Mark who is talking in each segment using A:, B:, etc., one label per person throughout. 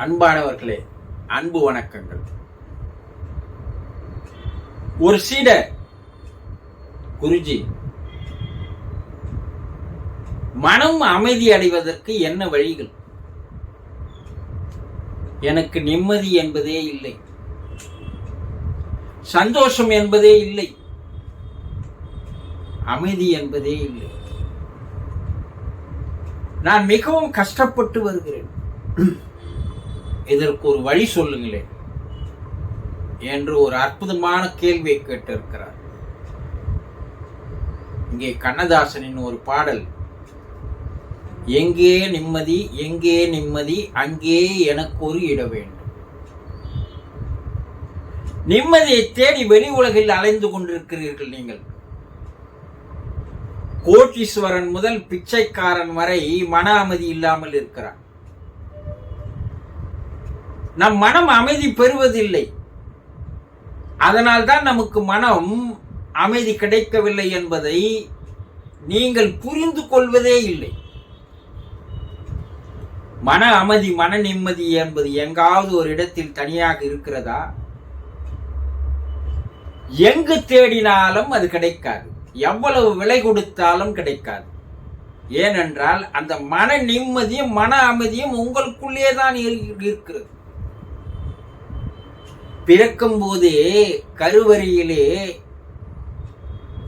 A: அன்பானவர்களே, அன்பு வணக்கங்கள். ஒரு சீடர் குருஜி, மனம் அமைதி அடைவதற்கு என்ன வழிகள்? எனக்கு நிம்மதி என்பதே இல்லை, சந்தோஷம் என்பதே இல்லை, அமைதி என்பதே இல்லை. நான் மிகவும் கஷ்டப்பட்டு வருகிறேன், இதற்கு ஒரு வழி சொல்லுங்களேன் என்று ஒரு அற்புதமான கேள்வியை கேட்டிருக்கிறார். இங்கே கண்ணதாசனின் ஒரு பாடல், எங்கே நிம்மதி எங்கே நிம்மதி அங்கே எனக்கு ஒரு இட வேண்டும். நிம்மதியை தேடி வெளி உலகில் அலைந்து கொண்டிருக்கிறீர்கள் நீங்கள். கோட்டீஸ்வரன் முதல் பிச்சைக்காரன் வரை மன அமைதி இல்லாமல் இருக்கிறார். நம் மனம் அமைதி பெறுவதில்லை. அதனால்தான் நமக்கு மனம் அமைதி கிடைக்கவில்லை என்பதை நீங்கள் புரிந்து கொள்வதே இல்லை. மன அமைதி, மன நிம்மதி என்பது எங்காவது ஒரு இடத்தில் தனியாக இருக்கிறதா? எங்கு தேடினாலும் அது கிடைக்காது, எவ்வளவு விலை கொடுத்தாலும் கிடைக்காது. ஏனென்றால் அந்த மன நிம்மதியும் மன அமைதியும் உங்களுக்குள்ளே தான் இருக்கிறது. பிறக்கும் போதே கருவறையிலே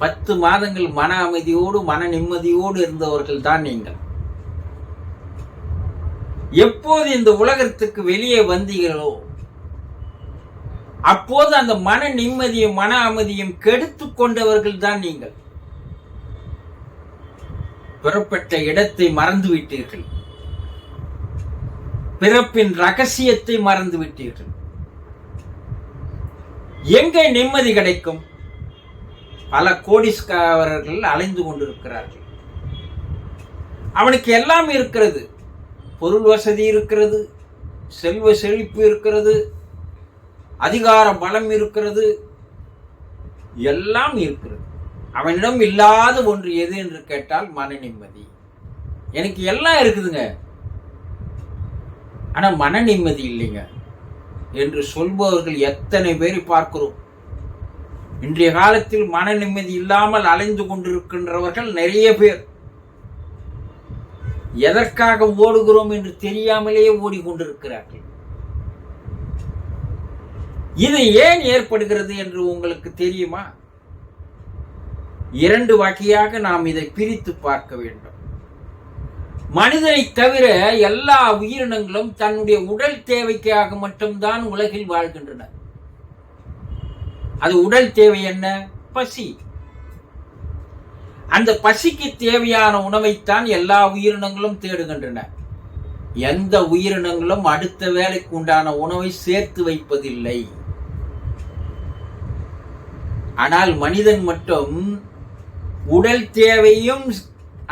A: 10 மாதங்கள் மன அமைதியோடு மன நிம்மதியோடு இருந்தவர்கள் தான் நீங்கள். எப்போது இந்த உலகத்துக்கு வெளியே வந்தீர்களோ அப்போது அந்த மன நிம்மதியும் மன அமைதியும் கெடுத்து கொண்டவர்கள் தான் நீங்கள். பெறப்பட்ட இடத்தை மறந்து விட்டீர்கள், பிறப்பின் ரகசியத்தை மறந்து விட்டீர்கள். எங்கே நிம்மதி கிடைக்கும்? பல கோடீஸ்வரர்கள் அலைந்து கொண்டிருக்கிறார்கள். அவனுக்கு எல்லாம் இருக்கிறது, பொருள் வசதி இருக்கிறது, செல்வ செழிப்பு இருக்கிறது, அதிகார பலம் இருக்கிறது, எல்லாம் இருக்கிறது. அவனிடம் இல்லாத ஒன்று எது என்று கேட்டால் மன நிம்மதி. எனக்கு எல்லாம் இருக்குதுங்க, ஆனா மன நிம்மதி இல்லைங்க என்று சொல்பவர்கள் எத்தனை பேரை பார்க்கிறோம். இன்றைய காலத்தில் மன நிம்மதி இல்லாமல் அலைந்து கொண்டிருக்கின்றவர்கள் நிறைய பேர். எதற்காக ஓடுகிறோம் என்று தெரியாமலேயே ஓடிக்கொண்டிருக்கிறார்கள். இது ஏன் ஏற்படுகிறது என்று உங்களுக்கு தெரியுமா? 2 வகையாக நாம் இதை பிரித்து பார்க்க வேண்டும். மனிதனை தவிர எல்லா உயிரினங்களும் தன்னுடைய உடல் தேவைக்காக மட்டும்தான் உலகில் வாழ்கின்றன. அது உடல் தேவை என்ன? பசி. அந்த பசிக்கு தேவையான உணவைத்தான் எல்லா உயிரினங்களும் தேடுகின்றன. எந்த உயிரினங்களும் அடுத்த வேலைக்கு உண்டான உணவை சேர்த்து வைப்பதில்லை. ஆனால் மனிதன் மட்டும் உடல் தேவையும்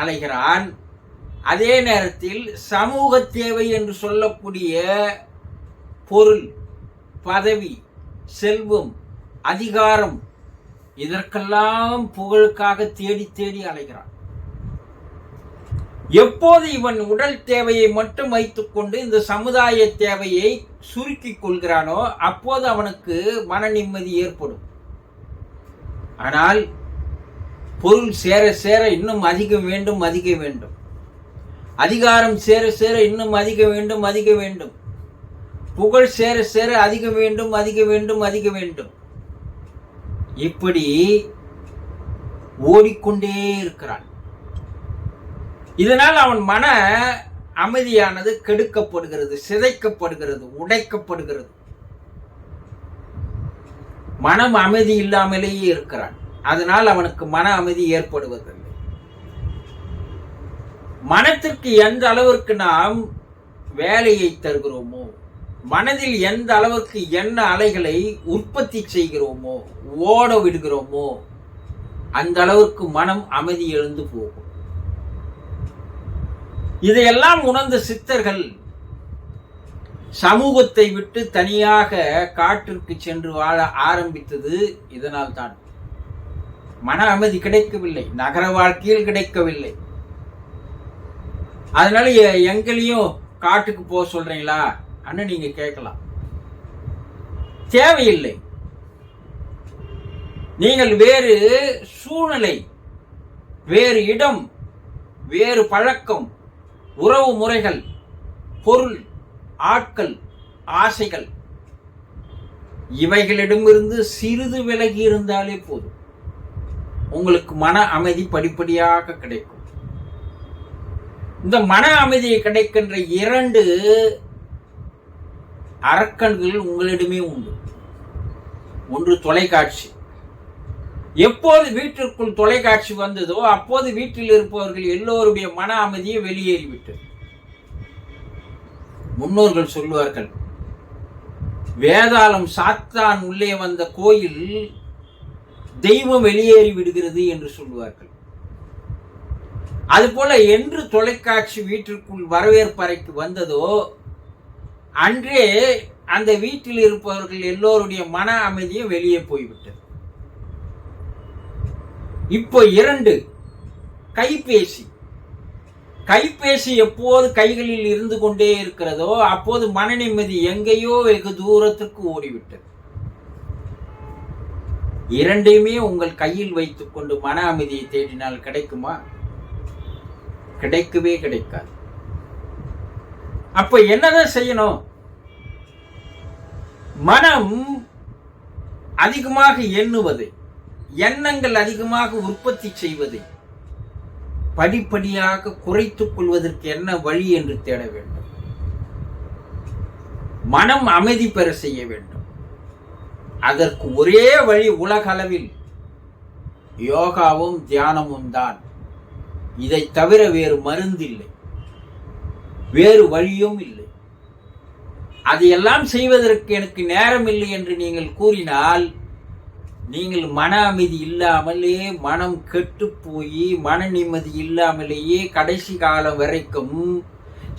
A: அலைகிறான், அதே நேரத்தில் சமூக தேவை என்று சொல்லக்கூடிய பொருள், பதவி, செல்வம், அதிகாரம், இதற்கெல்லாம் புகழுக்காக தேடி தேடி அலைகிறான். எப்போது இவன் உடல் தேவையை மட்டும் வைத்துக் கொண்டு இந்த சமுதாய தேவையை சுருக்கிக் கொள்கிறானோ அப்போது அவனுக்கு மன நிம்மதி ஏற்படும். ஆனால் பொருள் சேர சேர இன்னும் அதிகம் வேண்டும், அதிக வேண்டும். அதிகாரம் சேர சேர இன்னும் அதிக வேண்டும், அதிக வேண்டும். புகழ் சேர சேர அதிக வேண்டும், அதிக வேண்டும், அதிக வேண்டும். இப்படி ஓடிக்கொண்டே இருக்கிறான். இதனால் அவன் மன அமைதியானது கெடுக்கப்படுகிறது, சிதைக்கப்படுகிறது, உடைக்கப்படுகிறது. மனம் அமைதி இல்லாமலேயே இருக்கிறான். அதனால் அவனுக்கு மன அமைதி ஏற்படுவதில்லை. மனத்திற்கு எந்த அளவிற்கு நாம் வேலையை தருகிறோமோ, மனதில் எந்த அளவிற்கு எண்ண அலைகளை உற்பத்தி செய்கிறோமோ, ஓட விடுகிறோமோ, அந்த அளவிற்கு மனம் அமைதி எழுந்து போகும். இதையெல்லாம் உணர்ந்த சித்தர்கள் சமூகத்தை விட்டு தனியாக காட்டிற்கு சென்று வாழ ஆரம்பித்தது இதனால் தான். மன அமைதி கிடைக்கவில்லை, நகர வாழ்க்கையில் கிடைக்கவில்லை. அதனால எங்களையும் காட்டுக்கு போக சொல்றீங்களா அண்ணன் நீங்க கேட்கலாம். தேவையில்லை. நீங்கள் வேறு சூழ்நிலை, வேறு இடம், வேறு பழக்கம், உறவு முறைகள், பொருள், ஆட்கள், ஆசைகள் இவைகளிடமிருந்து சிறிது விலகி இருந்தாலே போதும். உங்களுக்கு மன அமைதி படிப்படியாக கிடைக்கும். இந்த மன அமைதியை கிடைக்கின்ற 2 அரக்கன்கள் உங்களிடமே உண்டு. ஒன்று தொலைக்காட்சி. எப்போது வீட்டிற்குள் தொலைக்காட்சி வந்ததோ அப்போது வீட்டில் இருப்பவர்கள் எல்லோருடைய மன அமைதியை வெளியேறிவிட்டது. முன்னோர்கள் சொல்லுவார்கள், வேதாளம் சாத்தான் உள்ளே வந்த கோயில் தெய்வம் வெளியேறி விடுகிறது என்று சொல்லுவார்கள். அதுபோல என்று தொலைக்காட்சி வீட்டிற்குள் வரவேற்பறைக்கு வந்ததோ அன்றே அந்த வீட்டில் இருப்பவர்கள் எல்லோருடைய மன அமைதியும் வெளியே போய்விட்டது. இப்போ 2 கைபேசி. கைபேசி எப்போது கைகளில் இருந்து கொண்டே இருக்கிறதோ அப்போது மன நிம்மதி எங்கேயோ வெகு தூரத்துக்கு ஓடிவிட்டது. 2ஐயுமே உங்கள் கையில் வைத்துக் கொண்டு மன அமைதியை தேடினால் கிடைக்குமா? கிடைக்கவே கிடைக்காது. அப்ப என்னதான் செய்யணும்? மனம் அதிகமாக எண்ணுவதை, எண்ணங்கள் அதிகமாக உற்பத்தி செய்வதை படிப்படியாக குறைத்துக் கொள்வதற்கு என்ன வழி என்று தேட வேண்டும். மனம் அமைதி பெற செய்ய வேண்டும். அதற்கு ஒரே வழி உலகளவில் யோகாவும் தியானமும் தான். இதை தவிர வேறு மருந்தில்லை, வேறு வழியும் இல்லை. அதையெல்லாம் செய்வதற்கு எனக்கு நேரம் இல்லை என்று நீங்கள் கூறினால் நீங்கள் மன அமைதி இல்லாமலே, மனம் கெட்டு போய் மன நிம்மதி இல்லாமலேயே கடைசி காலம் வரைக்கும்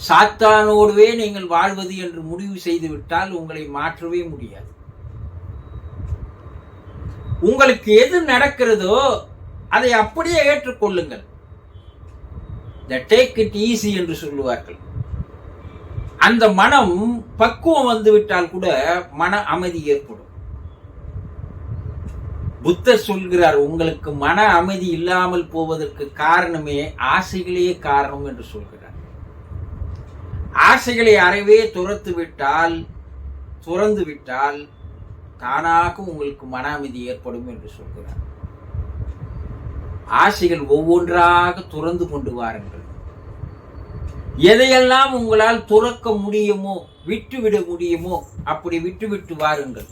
A: சாத்தானோடுவே நீங்கள் வாழ்வது என்று முடிவு செய்து விட்டால் உங்களை மாற்றவே முடியாது. உங்களுக்கு எது நடக்கிறதோ அதை அப்படியே ஏற்றுக்கொள்ளுங்கள். டேக் இட் ஈஸி என்று சொல்லுவார்கள். அந்த மனம் பக்குவம் வந்துவிட்டால் கூட மன அமைதி ஏற்படும். புத்தர் சொல்கிறார், உங்களுக்கு மன அமைதி இல்லாமல் போவதற்கு காரணமே ஆசைகளே காரணம் என்று சொல்கிறார். ஆசைகளை அறவே துறந்து விட்டால் தானாக உங்களுக்கு மன அமைதி ஏற்படும் என்று சொல்கிறார். ஆசைகள் ஒவ்வொன்றாக துறந்து கொண்டு வாருங்கள். எதையெல்லாம் உங்களால் துறக்க முடியுமோ, விட்டுவிட முடியுமோ அப்படி விட்டுவிட்டு வாருங்கள்.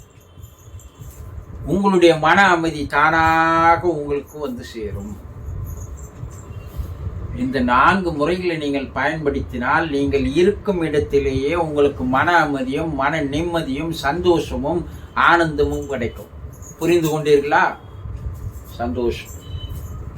A: உங்களுடைய மன அமைதி தானாக உங்களுக்கு வந்து சேரும். இந்த 4 முறைகளை நீங்கள் பயன்படுத்தினால் நீங்கள் இருக்கும் இடத்திலேயே உங்களுக்கு மன அமைதியும், மன நிம்மதியும், சந்தோஷமும், ஆனந்தமும் கிடைக்கும். புரிந்து கொண்டீர்களா? சந்தோஷம்.